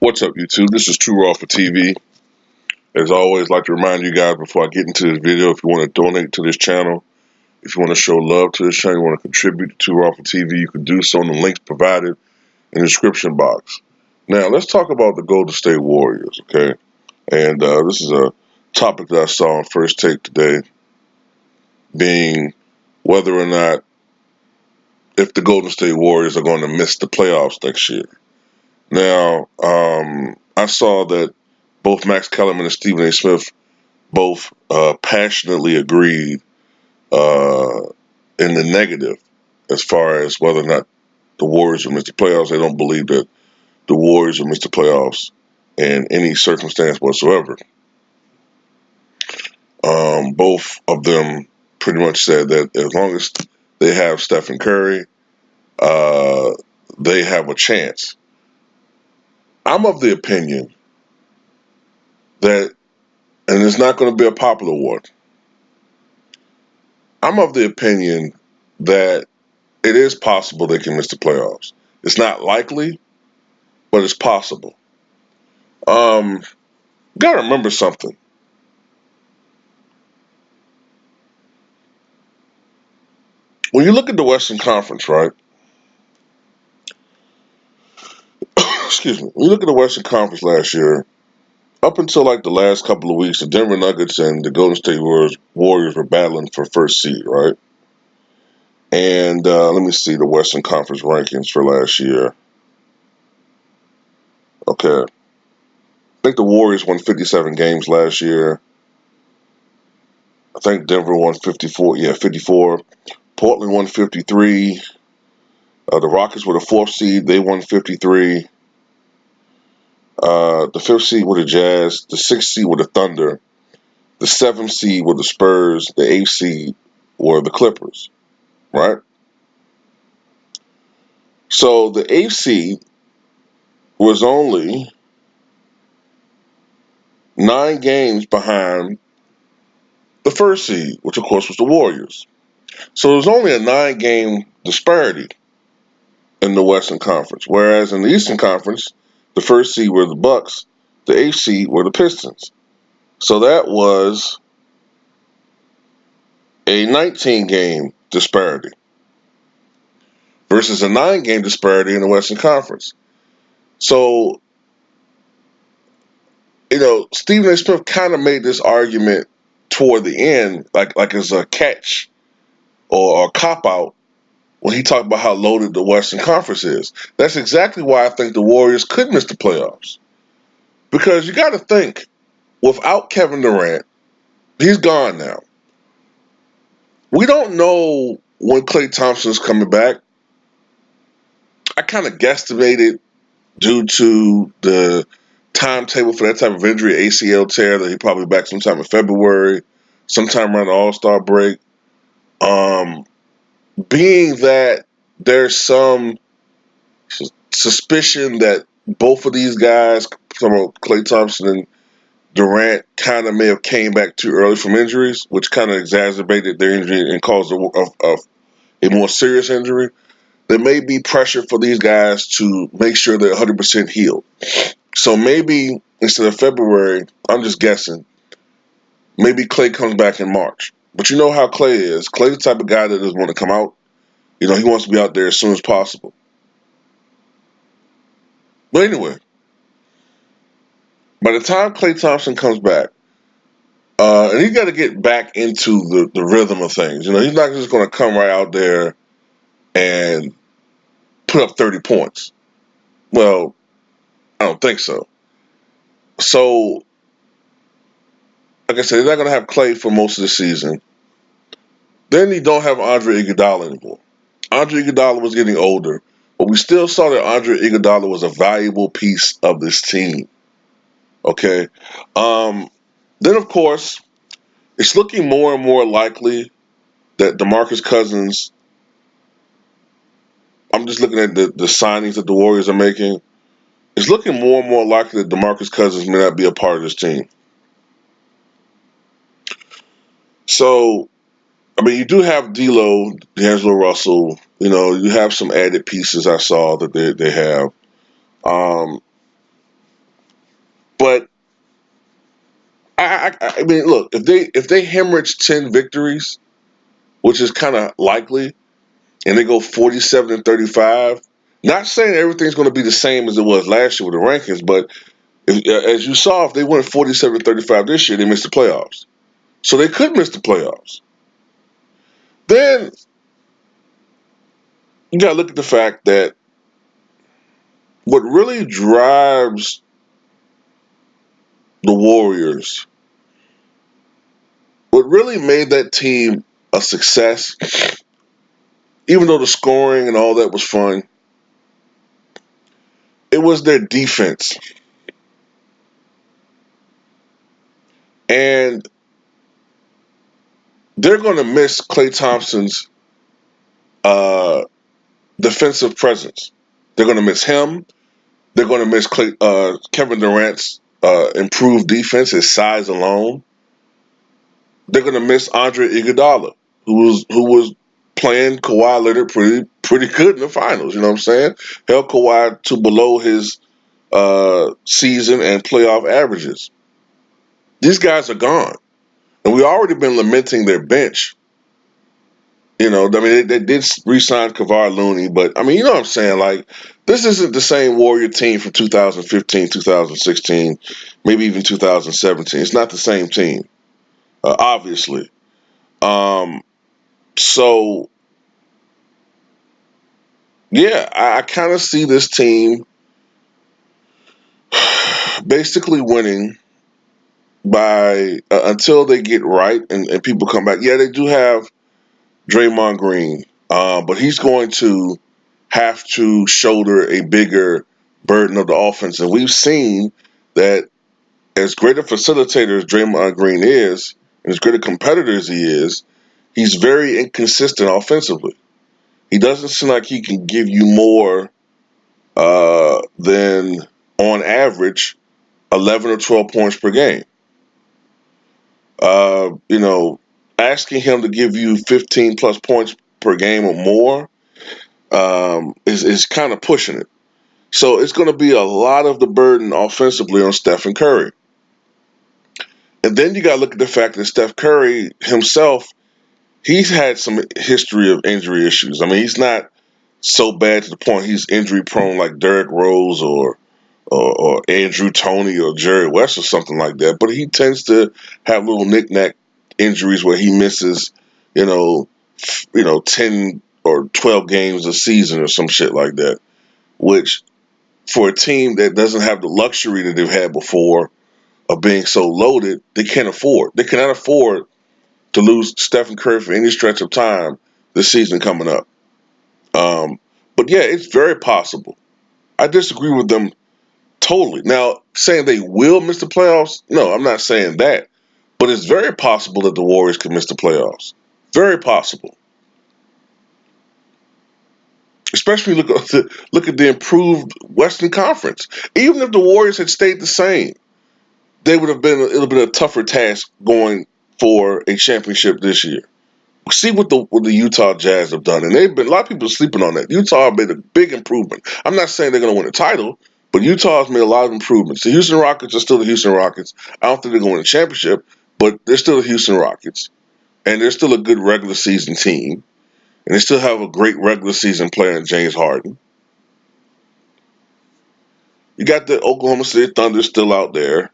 What's up, YouTube? This is Too Raw for TV. As always, I'd like to remind you guys before I get into this video, if you want to donate to this channel, if you want to show love to this channel, you want to contribute to Too Raw for TV, you can do so in the links provided in the description box. Now, let's talk about the Golden State Warriors, okay? And this is a topic that I saw on First Take today, being whether or not if the Golden State Warriors are going to miss the playoffs next year. Now, I saw that both Max Kellerman and Stephen A. Smith both passionately agreed in the negative as far as whether or not the Warriors will miss the playoffs. They don't believe that the Warriors will miss the playoffs in any circumstance whatsoever. Both of them pretty much said that as long as they have Stephen Curry, they have a chance. I'm of the opinion that, and it's not going to be a popular one, I'm of the opinion that it is possible they can miss the playoffs. It's not likely, but it's possible. Gotta remember something. When you look at the Western Conference, right? Excuse me. When you look at the Western Conference last year, up until like the last couple of weeks, the Denver Nuggets and the Golden State Warriors were battling for first seed, right? And let me see the Western Conference rankings for last year. Okay. I think the Warriors won 57 games last year. I think Denver won 54. Yeah, 54. Portland won 53. The Rockets were the fourth seed. They won 53. The fifth seed were the Jazz. The sixth seed were the Thunder. The seventh seed were the Spurs. The eighth seed were the Clippers. Right? So the eighth seed was only 9 games behind the first seed, which of course was the Warriors. So it was only a 9-game disparity in the Western Conference. Whereas in the Eastern Conference, the first seed were the Bucks, the eighth seed were the Pistons. So that was a 19-game disparity versus a 9-game disparity in the Western Conference. So, Stephen A. Smith kind of made this argument toward the end, like as a catch or a cop-out when he talked about how loaded the Western Conference is. That's exactly why I think the Warriors could miss the playoffs. Because you got to think, without Kevin Durant, he's gone now. We don't know when Klay Thompson's coming back. I kind of guesstimated due to the timetable for that type of injury, ACL tear, that he'll probably be back sometime in February, sometime around the All-Star break. Being that there's some suspicion that both of these guys, Klay Thompson and Durant, kind of may have came back too early from injuries, which kind of exacerbated their injury and caused a more serious injury. There may be pressure for these guys to make sure they're 100% healed. So maybe instead of February, I'm just guessing, maybe Klay comes back in March. But you know how Klay is. Klay's the type of guy that doesn't want to come out. He wants to be out there as soon as possible. But anyway, by the time Klay Thompson comes back, and he's got to get back into the rhythm of things. He's not just going to come right out there and put up 30 points. Well, I don't think so. So, like I said, they're not going to have Klay for most of the season. Then you don't have Andre Iguodala anymore. Andre Iguodala was getting older, but we still saw that Andre Iguodala was a valuable piece of this team. Okay? Then, of course, it's looking more and more likely that DeMarcus Cousins, I'm just looking at the signings that the Warriors are making, it's looking more and more likely that DeMarcus Cousins may not be a part of this team. So, you do have D'Lo, D'Angelo Russell. You have some added pieces I saw that they have. But I mean, look, if they hemorrhage 10 victories, which is kind of likely, and they go 47-35. Not saying everything's going to be the same as it was last year with the rankings, but as you saw, if they went 47-35 this year, they missed the playoffs. So they could miss the playoffs. Then you got to look at the fact that what really drives the Warriors, what really made that team a success, even though the scoring and all that was fun, it was their defense. And they're going to miss Klay Thompson's uh, defensive presence. They're going to miss him. They're going to miss Kevin Durant's improved defense, his size alone. They're going to miss Andre Iguodala, who was playing Kawhi Leonard pretty good in the finals. You know what I'm saying? Held Kawhi to below his season and playoff averages. These guys are gone, and we already been lamenting their bench. You know, I mean, they did re-sign Kavar Looney, but I mean, you know what I'm saying? Like, this isn't the same Warrior team from 2015, 2016, maybe even 2017. It's not the same team, obviously. Um, so, yeah, I kind of see this team basically winning by until they get right and people come back. Yeah, they do have Draymond Green, but he's going to have to shoulder a bigger burden of the offense. And we've seen that as great a facilitator as Draymond Green is, and as great a competitor as he is, he's very inconsistent offensively. He doesn't seem like he can give you more than, on average, 11 or 12 points per game. You know, asking him to give you 15 plus points per game or more is kind of pushing it. So it's going to be a lot of the burden offensively on Stephen Curry. And then you got to look at the fact that Steph Curry himself, he's had some history of injury issues. I mean, he's not so bad to the point he's injury prone like Derrick Rose or Andrew Toney or Jerry West or something like that. But he tends to have little knick-knack injuries where he misses, you know, 10 or 12 games a season or some shit like that, which for a team that doesn't have the luxury that they've had before of being so loaded, they can't afford. They cannot afford to lose Stephen Curry for any stretch of time this season coming up. Um, but yeah, it's very possible. I disagree with them totally. Now, saying they will miss the playoffs, no, I'm not saying that. But it's very possible that the Warriors could miss the playoffs. Very possible. Especially look at the improved Western Conference. Even if the Warriors had stayed the same, they would have been it'll been a tougher task going for a championship this year. See what the Utah Jazz have done, and they've been a lot of people are sleeping on that. Utah made a big improvement. I'm not saying they're going to win a title, but Utah has made a lot of improvements. The Houston Rockets are still the Houston Rockets. I don't think they're going to win a championship, but they're still the Houston Rockets, and they're still a good regular season team, and they still have a great regular season player in James Harden. You got the Oklahoma City Thunder still out there,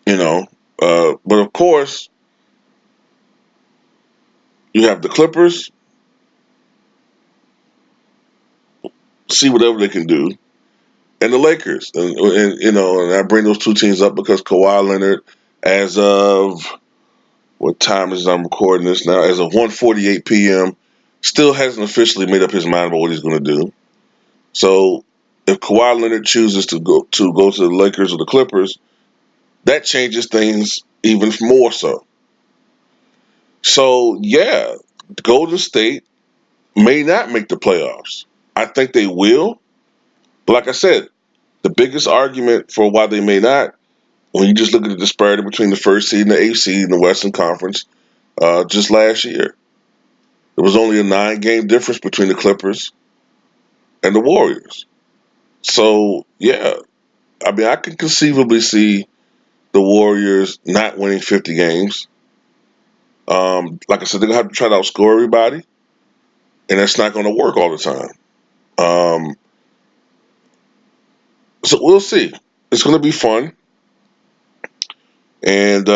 you know, but of course you have the Clippers. See whatever they can do, and the Lakers. And you know, and I bring those two teams up because Kawhi Leonard, as of what time is I'm recording this now, as of 1:48 p.m., still hasn't officially made up his mind about what he's going to do. So if Kawhi Leonard chooses to go to the Lakers or the Clippers, that changes things even more so. So yeah, Golden State may not make the playoffs. I think they will, but like I said, the biggest argument for why they may not, when you just look at the disparity between the first seed and the eighth seed in the Western Conference, just last year, there was only a 9 game difference between the Clippers and the Warriors. So yeah, I mean, I can conceivably see the Warriors not winning 50 games. Like I said, they're gonna have to try to outscore everybody, and that's not going to work all the time. Um, so we'll see. It's going to be fun, and